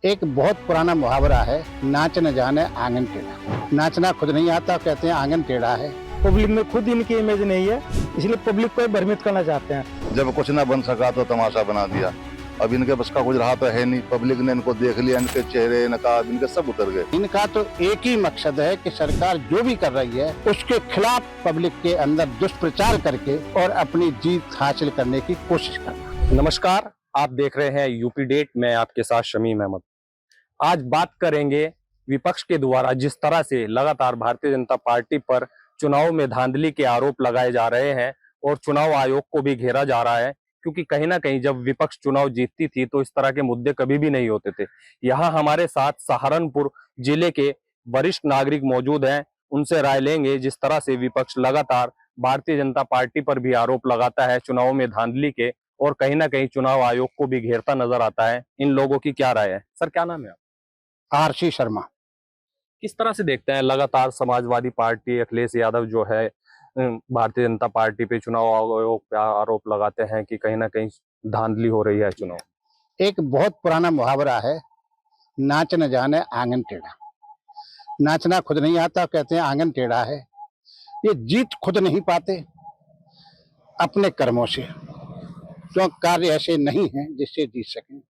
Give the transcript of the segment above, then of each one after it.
एक बहुत पुराना मुहावरा है, नाच न जाने आंगन टेढ़ा। नाचना खुद नहीं आता, कहते हैं आंगन टेढ़ा है। पब्लिक में खुद इनकी इमेज नहीं है, इसलिए पब्लिक को भ्रमित करना चाहते हैं। जब कुछ ना बन सका तो तमाशा बना दिया। अब इनके बस का कुछ रहा तो है नहीं। पब्लिक ने इनको देख लिया, इनके चेहरे नकाब इनके सब उतर गए। इनका तो एक ही मकसद है कि सरकार जो भी कर रही है उसके खिलाफ पब्लिक के अंदर दुष्प्रचार करके और अपनी जीत हासिल करने की कोशिश करना। नमस्कार, आप देख रहे हैं यूपी डेट। मैं आपके साथ शमीम अहमद। आज बात करेंगे विपक्ष के द्वारा जिस तरह से लगातार भारतीय जनता पार्टी पर चुनाव में धांधली के आरोप लगाए जा रहे हैं और चुनाव आयोग को भी घेरा जा रहा है, क्योंकि कहीं ना कहीं जब विपक्ष चुनाव जीतती थी तो इस तरह के मुद्दे कभी भी नहीं होते थे। यहाँ हमारे साथ सहारनपुर जिले के वरिष्ठ नागरिक मौजूद हैं, उनसे राय लेंगे। जिस तरह से विपक्ष लगातार भारतीय जनता पार्टी पर भी आरोप लगाता है चुनाव में धांधली के, और कहीं ना कहीं चुनाव आयोग को भी घेरता नजर आता है, इन लोगों की क्या राय है? सर, क्या नाम है आप? आरसी शर्मा। किस तरह से देखते हैं लगातार समाजवादी पार्टी अखिलेश यादव जो है भारतीय जनता पार्टी पे चुनाव आयोग पे आरोप लगाते हैं कि कहीं ना कहीं धांधली हो रही है चुनाव? एक बहुत पुराना मुहावरा है, नाच न जाने आंगन टेढ़ा। नाचना खुद नहीं आता, कहते हैं आंगन टेढ़ा है। ये जीत खुद नहीं पाते अपने कर्मों से, जो कार्य ऐसे नहीं हैं जिससे जीत सकें,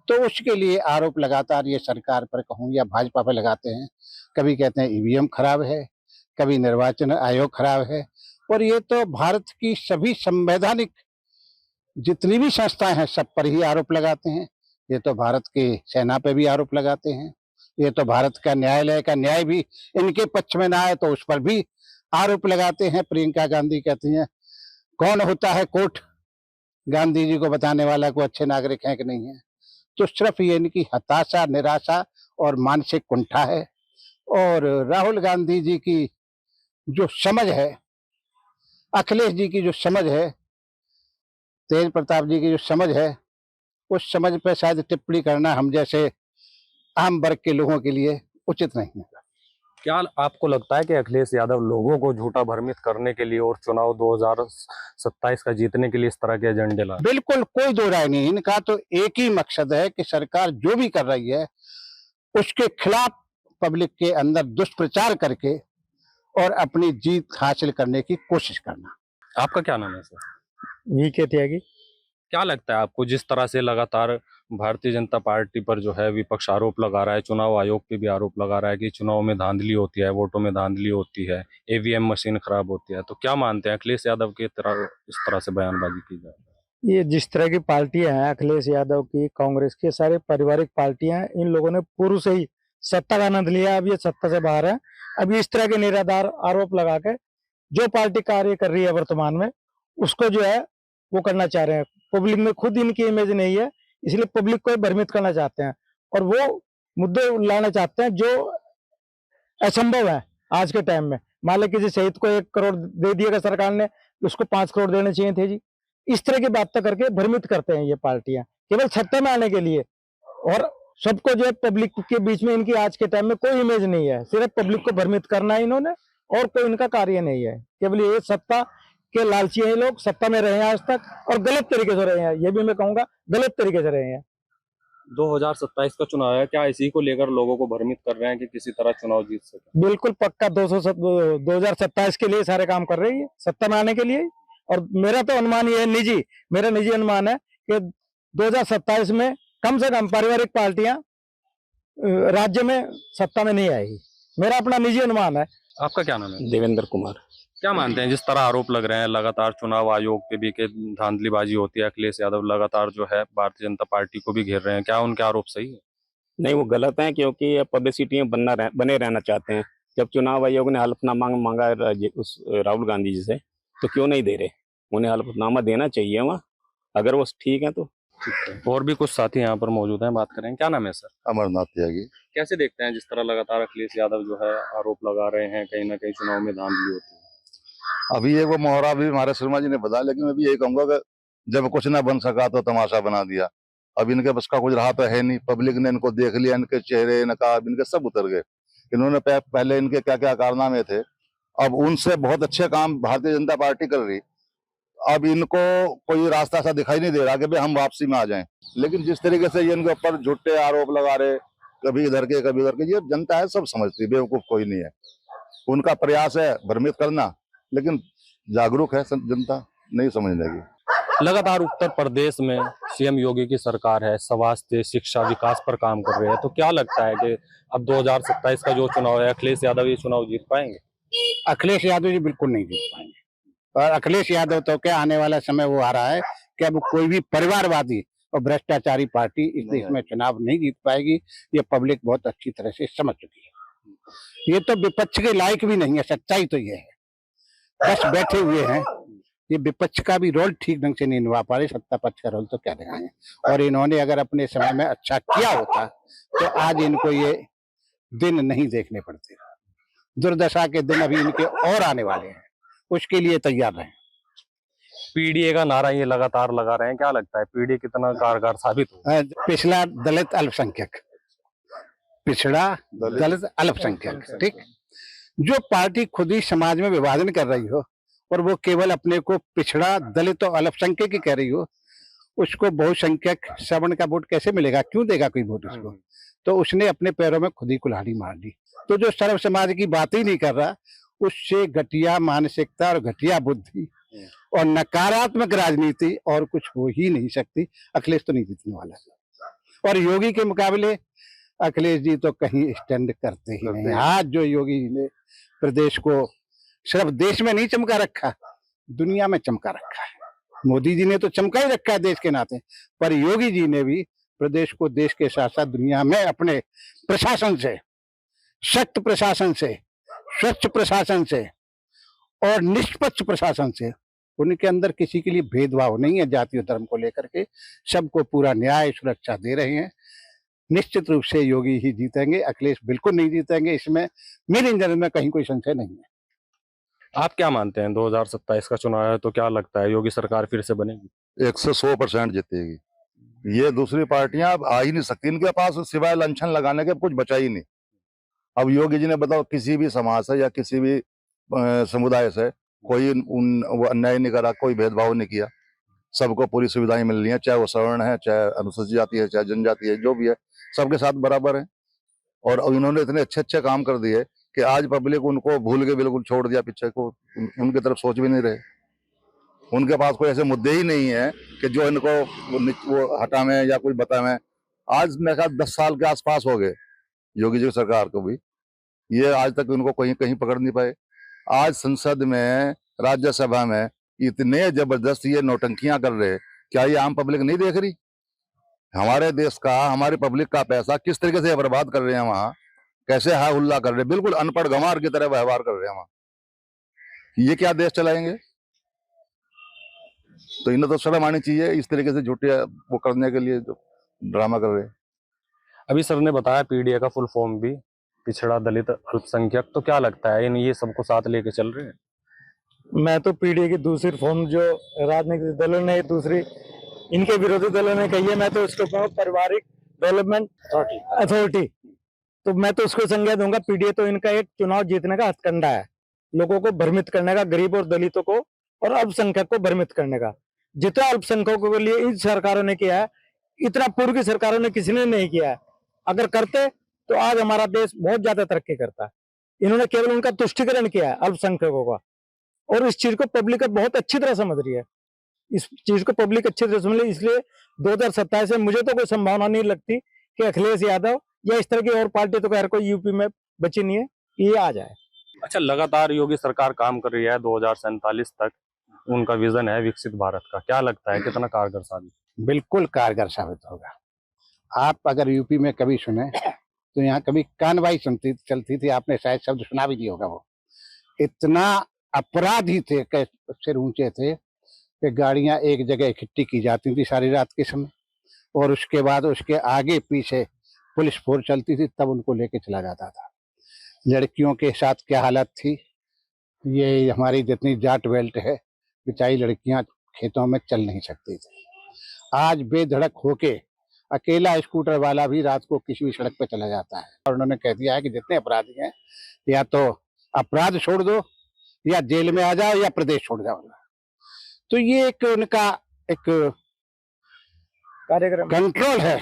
तो उसके लिए आरोप लगातार ये सरकार पर कहूँ या भाजपा पर लगाते हैं। कभी कहते हैं ईवीएम खराब है, कभी निर्वाचन आयोग खराब है, और ये तो भारत की सभी संवैधानिक जितनी भी संस्थाएं हैं सब पर ही आरोप लगाते हैं। ये तो भारत की सेना पे भी आरोप लगाते हैं। ये तो भारत का न्यायालय का न्याय भी इनके पक्ष में ना आए तो उस पर भी आरोप लगाते हैं। प्रियंका गांधी कहती हैं कौन होता है कोर्ट गांधी जी को बताने वाला, को अच्छे नागरिक हैं कि नहीं है। तो सिर्फ ये इनकी हताशा, निराशा और मानसिक कुंठा है। और राहुल गांधी जी की जो समझ है, अखिलेश जी की जो समझ है, तेज प्रताप जी की जो समझ है, उस समझ पर शायद टिप्पणी करना हम जैसे आम वर्ग के लोगों के लिए उचित नहीं है। क्या आपको लगता है कि अखिलेश यादव लोगों को झूठा भ्रमित करने के लिए और चुनाव 2027 का जीतने के लिए इस तरह के एजेंडे ला? बिल्कुल कोई दो राय नहीं। इनका तो एक ही मकसद है कि सरकार जो भी कर रही है उसके खिलाफ पब्लिक के अंदर दुष्प्रचार करके और अपनी जीत हासिल करने की कोशिश करना। आपका क्या नाम है सर? वीके त्यागी। क्या लगता है आपको जिस तरह से लगातार भारतीय जनता पार्टी पर जो है विपक्ष आरोप लगा रहा है, चुनाव आयोग पे भी आरोप लगा रहा है कि चुनाव में धांधली होती है, वोटों में धांधली होती है, ईवीएम मशीन खराब होती है, तो क्या मानते हैं अखिलेश यादव की तरह इस तरह से बयानबाजी की जाए? ये जिस तरह की पार्टियां हैं, अखिलेश यादव की, कांग्रेस की, सारे पारिवारिक पार्टियां हैं, इन लोगों ने पूर्व से ही सत्ता का आनंद लिया। अब ये सत्ता से बाहर है। अब इस तरह के निराधार आरोप लगा के जो पार्टी कार्य कर रही है वर्तमान में, उसको जो है वो करना चाह रहे हैं। पब्लिक में खुद इनकी इमेज नहीं है, इसलिए पब्लिक को भ्रमित करना चाहते हैं और वो मुद्दे लाना चाहते हैं जो असंभव है आज के टाइम में। मान लो किसी शहीद को 1 करोड़ दे दिएगा सरकार ने, उसको 5 करोड़ देने चाहिए थे जी। इस तरह की बातें करके भ्रमित करते हैं ये पार्टियां केवल सत्ता में आने के लिए। और सबको जो है पब्लिक के बीच में इनकी आज के टाइम में कोई इमेज नहीं है, सिर्फ पब्लिक को भ्रमित करना है इन्होंने, और कोई इनका कार्य नहीं है। केवल ये सत्ता के लालची है, लोग सत्ता में रहे हैं आज तक और गलत तरीके से रहे हैं। ये भी मैं कहूंगा गलत तरीके से रहे हैं। 2027 का चुनाव है, क्या इसी को लेकर लोगों को भ्रमित कर रहे हैं कि किसी तरह चुनाव जीत सके? बिल्कुल पक्का 2027 के लिए सारे काम कर रही है, सत्ता में आने के लिए। और मेरा तो अनुमान ये है, मेरा निजी अनुमान है कि 2027 में कम से कम पारिवारिक पार्टियां राज्य में सत्ता में नहीं आएगी। मेरा अपना निजी अनुमान है। आपका क्या नाम है? देवेंद्र कुमार। क्या मानते हैं जिस तरह आरोप लग रहे हैं लगातार चुनाव आयोग पे भी कि धांधलीबाजी होती है, अखिलेश यादव लगातार जो है भारतीय जनता पार्टी को भी घेर रहे हैं, क्या उनके आरोप सही है? नहीं, वो गलत है, क्योंकि पब्लिसिटी में बने रहना चाहते हैं। जब चुनाव आयोग ने हल्फनामा मांगा उस राहुल गांधी जी से, तो क्यों नहीं दे रहे? उन्हें हल्फनामा देना चाहिए वहाँ, अगर वो ठीक है तो। और भी कुछ साथी यहाँ पर मौजूद हैं, बात करें। क्या नाम है सर? अमरनाथ त्यागी। कैसे देखते हैं जिस तरह लगातार अखिलेश यादव जो है आरोप लगा रहे हैं कहीं ना कहीं चुनाव में धांधली होती है? अभी एक वो मोहरा भी हमारे शर्मा जी ने बताया, लेकिन मैं भी यही कहूंगा कि जब कुछ ना बन सका तो तमाशा बना दिया। अब इनके बस का कुछ रहा तो है नहीं। पब्लिक ने इनको देख लिया, इनके चेहरे नकाब इनके सब उतर गए। इन्होंने पहले इनके क्या क्या कारनामे थे, अब उनसे बहुत अच्छे काम भारतीय जनता पार्टी कर रही। अब इनको कोई रास्ता ऐसा दिखाई नहीं दे रहा कि भाई हम वापसी में आ जाएं। लेकिन जिस तरीके से ये इनके ऊपर झूठे आरोप लगा रहे, कभी इधर के कभी उधर के, ये जनता है सब समझती है, बेवकूफ कोई नहीं है। उनका प्रयास है भ्रमित करना, लेकिन जागरूक है जनता, नहीं समझ लेगी। लगातार उत्तर प्रदेश में सीएम योगी की सरकार है, स्वास्थ्य, शिक्षा, विकास पर काम कर रहे हैं। तो क्या लगता है कि अब 2027 का जो चुनाव है, अखिलेश यादव ये चुनाव जीत पाएंगे? अखिलेश यादव जी बिल्कुल नहीं जीत पाएंगे। और अखिलेश यादव तो क्या आने वाला समय वो आ रहा है कि अब कोई भी परिवारवादी और भ्रष्टाचारी पार्टी इस देश में चुनाव नहीं जीत पाएगी। ये पब्लिक बहुत अच्छी तरह से समझ चुकी है। ये तो विपक्ष के लायक भी नहीं है, सच्चाई तो ये है। बस बैठे हुए हैं, ये विपक्ष का भी रोल ठीक ढंग से नहीं निभा पा रहे, सत्ता पक्ष का रोल तो क्या दिखाएं। और इन्होंने अगर अपने समय में अच्छा किया होता तो आज इनको ये दिन नहीं देखने पड़ते। दुर्दशा के दिन अभी इनके और आने वाले हैं, उसके लिए तैयार रहें। पीडीए का नारा ये लगातार लगा रहे हैं, क्या लगता है पीडीए कितना कारगर साबित हो? पिछड़ा दलित अल्पसंख्यक, पिछड़ा दलित अल्पसंख्यक, ठीक। जो पार्टी खुद ही समाज में विभाजन कर रही हो और वो केवल अपने को पिछड़ा दलित और अल्पसंख्यक ही कह रही हो, उसको बहुसंख्यक श्रवण का वोट कैसे मिलेगा? क्यों देगा कोई वोट उसको? तो उसने अपने पैरों में खुद ही कुल्हाड़ी मार ली। तो जो सर्व समाज की बात ही नहीं कर रहा, उससे घटिया मानसिकता और घटिया बुद्धि और नकारात्मक राजनीति और कुछ हो ही नहीं सकती। अखिलेश तो नहीं जीतने वाला। और योगी के मुकाबले अखिलेश जी तो कहीं स्टैंड करते ही नहीं। आज जो योगी जी ने प्रदेश को सिर्फ देश में नहीं चमका रखा, दुनिया में चमका रखा है। मोदी जी ने तो चमका ही रखा है देश के नाते, पर योगी जी ने भी प्रदेश को देश के साथ साथ दुनिया में अपने प्रशासन से, सख्त प्रशासन से, स्वच्छ प्रशासन से और निष्पक्ष प्रशासन से, उनके अंदर किसी के लिए भेदभाव नहीं है जाति और धर्म को लेकर के, सबको पूरा न्याय सुरक्षा दे रहे हैं। निश्चित रूप से योगी ही जीतेंगे, अखिलेश बिल्कुल नहीं जीतेंगे। इसमें मेरे नजर में कहीं कोई संशय नहीं है। आप क्या मानते हैं 2027 का चुनाव है तो क्या लगता है योगी सरकार फिर से बनेगी? 100% जीतेगी। ये दूसरी पार्टियां अब आ ही नहीं सकती, इनके पास सिवाय लांछन लगाने के कुछ बचा ही नहीं। अब योगी जी ने बताओ किसी भी समाज से या किसी भी समुदाय से कोई वो अन्याय नहीं करा, कोई भेदभाव नहीं किया, सबको पूरी सुविधाएं मिल रही हैं, चाहे वो सवर्ण है, चाहे अनुसूचित जाति है, चाहे जनजाति है, जो भी है सबके साथ बराबर है। और अब इन्होंने इतने अच्छे अच्छे काम कर दिए कि आज पब्लिक उनको भूल के बिल्कुल छोड़ दिया पीछे को, उनकी तरफ सोच भी नहीं रहे। उनके पास कोई ऐसे मुद्दे ही नहीं है कि जो इनको वो हटावें या कुछ बतावें। आज मेरे ख्याल 10 साल के आसपास हो गए योगी जी की सरकार को भी, ये आज तक उनको कहीं कहीं पकड़ नहीं पाए। आज संसद में, राज्यसभा में इतने जबरदस्त ये नौटंकियां कर रहे, क्या ये आम पब्लिक नहीं देख रही? हमारे देश का, हमारी पब्लिक का पैसा किस तरीके से बर्बाद कर रहे हैं वहां, कैसे हा हुल्ला कर रहे हैं, बिल्कुल अनपढ़ गंवार की तरह व्यवहार कर रहे हैं वहां। ये क्या देश चलाएंगे? तो इन्हें तो शर्म आनी चाहिए इस तरीके से झूठे वो करने के लिए जो ड्रामा कर रहे हैं। अभी सर ने बताया पीडीए का फुल फॉर्म भी पिछड़ा दलित अल्पसंख्यक, तो क्या लगता है इन ये सबको साथ लेके चल रहे हैं? मैं तो पीडीए की दूसरी फॉर्म जो राजनीतिक दलों ने दूसरी इनके विरोधी दलों ने कही है, मैं तो उसको कहूँ पारिवारिक डेवलपमेंट अथॉरिटी, तो मैं तो उसको संज्ञा दूंगा। पीडीए तो इनका एक चुनाव जीतने का हथकंडा है, लोगों को भ्रमित करने का, गरीब और दलितों को और अल्पसंख्यक को भ्रमित करने का। जितना अल्पसंख्यकों के लिए इन सरकारों ने किया है, इतना पूर्व की सरकारों ने किसी ने नहीं किया है। अगर करते तो आज हमारा देश बहुत ज्यादा तरक्की करता है। इन्होंने केवल उनका तुष्टिकरण किया है अल्पसंख्यकों का, और इस चीज को पब्लिक बहुत अच्छी तरह समझ रही है। इस चीज को पब्लिक अच्छी तरह समझ रही है, इसलिए 2027 में मुझे तो कोई संभावना नहीं लगती कि अखिलेश यादव या इस तरह की और पार्टी तो खैर कोई यूपी में बची नहीं है, ये आ जाए। अच्छा, लगातार योगी सरकार काम कर रही है, 2047 तक उनका विजन है विकसित भारत का, क्या लगता है कितना कारगर साबित? बिल्कुल कारगर साबित होगा। आप अगर यूपी में कभी सुने तो यहाँ कभी कानवाई चलती थी, आपने शायद शब्द सुना भी नहीं होगा। वो इतना अपराधी थे, सिर ऊंचे थे कि गाड़ियां एक जगह इकट्ठी की जाती थी सारी रात के समय, और उसके बाद उसके आगे पीछे पुलिस फोर्स चलती थी, तब उनको लेके चला जाता था। लड़कियों के साथ क्या हालत थी, ये हमारी जितनी जाट बेल्ट है, बेचारी लड़कियां खेतों में चल नहीं सकती थी। आज बेधड़क होके अकेला स्कूटर वाला भी रात को किसी भी सड़क पे चला जाता है। और उन्होंने कह दिया है कि जितने अपराधी हैं, या तो अपराध छोड़ दो, या जेल में आ जाओ, या प्रदेश छोड़ जाओ। तो ये एक उनका एक कार्यक्रम कंट्रोल है,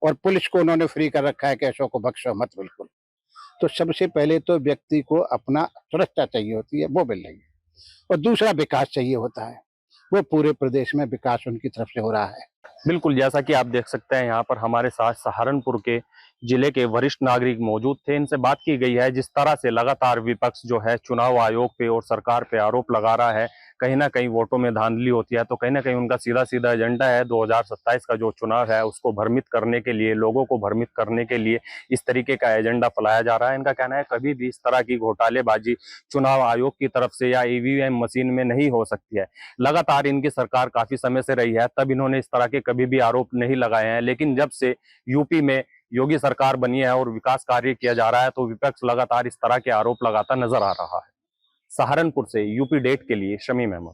और पुलिस को उन्होंने फ्री कर रखा है कि ऐसों को बख्शो मत बिल्कुल। तो सबसे पहले तो व्यक्ति को अपना सुरक्षा चाहिए होती है, वो मिल रही है, और दूसरा विकास चाहिए होता है, वो पूरे प्रदेश में विकास उनकी तरफ से हो रहा है। बिल्कुल, जैसा कि आप देख सकते हैं यहाँ पर हमारे साथ सहारनपुर के जिले के वरिष्ठ नागरिक मौजूद थे। इनसे बात की गई है। जिस तरह से लगातार विपक्ष जो है चुनाव आयोग पे और सरकार पे आरोप लगा रहा है, कहीं ना कहीं वोटों में धांधली होती है, तो कहीं ना कहीं उनका सीधा सीधा एजेंडा है 2027 का जो चुनाव है उसको भ्रमित करने के लिए, लोगों को भ्रमित करने के लिए इस तरीके का एजेंडा फैलाया जा रहा है। इनका कहना है कभी भी इस तरह की घोटालेबाजी चुनाव आयोग की तरफ से या ईवीएम मशीन में नहीं हो सकती है। लगातार इनकी सरकार काफी समय से रही है, तब इन्होंने इस तरह के कभी भी आरोप नहीं लगाए हैं, लेकिन जब से यूपी में योगी सरकार बनी है और विकास कार्य किया जा रहा है तो विपक्ष लगातार इस तरह के आरोप लगाता नजर आ रहा है। सहारनपुर से यूपी डेट के लिए शमीम अहमद।